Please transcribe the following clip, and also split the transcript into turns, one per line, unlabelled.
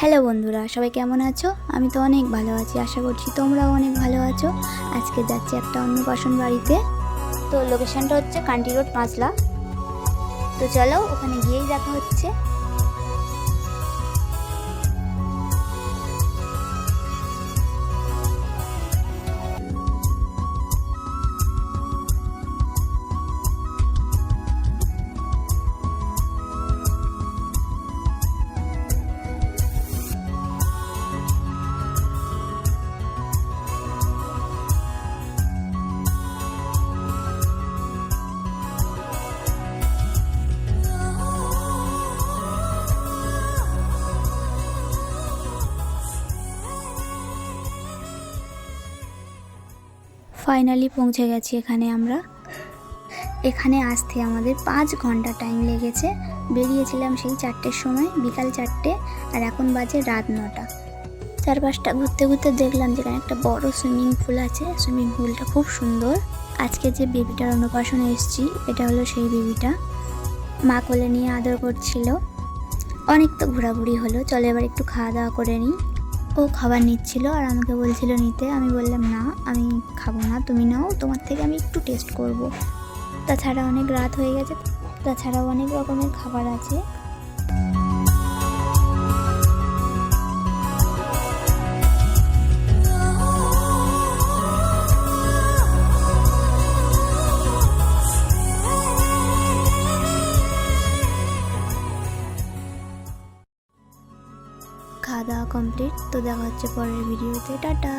Hello বন্ধুরা, সবাই কেমন আছো? আমি তো অনেক ভালো আছি, আশা করছি তোমরাও অনেক ভালো আছো। আজকে যাচ্ছি একটা অন্নপ্রাশন বাড়িতে। তো লোকেশনটা হচ্ছে কান্টি রোড, পাঁচলা। তো চলো, ওখানে গিয়েই দেখা হচ্ছে। ফাইনালি পৌঁছে গেছি এখানে আমরা। এখানে আসতে আমাদের 5 ঘন্টা টাইম লেগেছে। বেরিয়েছিলাম সেই 4টের সময়, বিকাল 4টে, আর এখন বাজে রাত 9টা। চারপাশটা ঘুরতে ঘুরতে দেখলাম যেখানে একটা বড় সুইমিং পুল আছে। সুইমিং পুলটা খুব সুন্দর। আজকে যে বেবিটার অন্নপ্রাশনে এসেছি, এটা হলো সেই বেবিটা। মা কোলে নিয়ে আদর করছিল। অনেক তো ঘোরাঘুরি হলো, চলো এবার একটু খাওয়া দাওয়া করে নিই। ও খাবার নিচ্ছিল আর আমাকে বলছিল নিতে। আমি বললাম না, আমি খাবো না, তুমি নাও, তোমার থেকে আমি একটু টেস্ট করব। তাছাড়া অনেক রাত হয়ে গেছে, তাছাড়াও অনেক রকমের খাবার আছে। খাওয়া দাওয়া কমপ্লিট। তো দেখা হচ্ছে পরের ভিডিওতে। টাটা।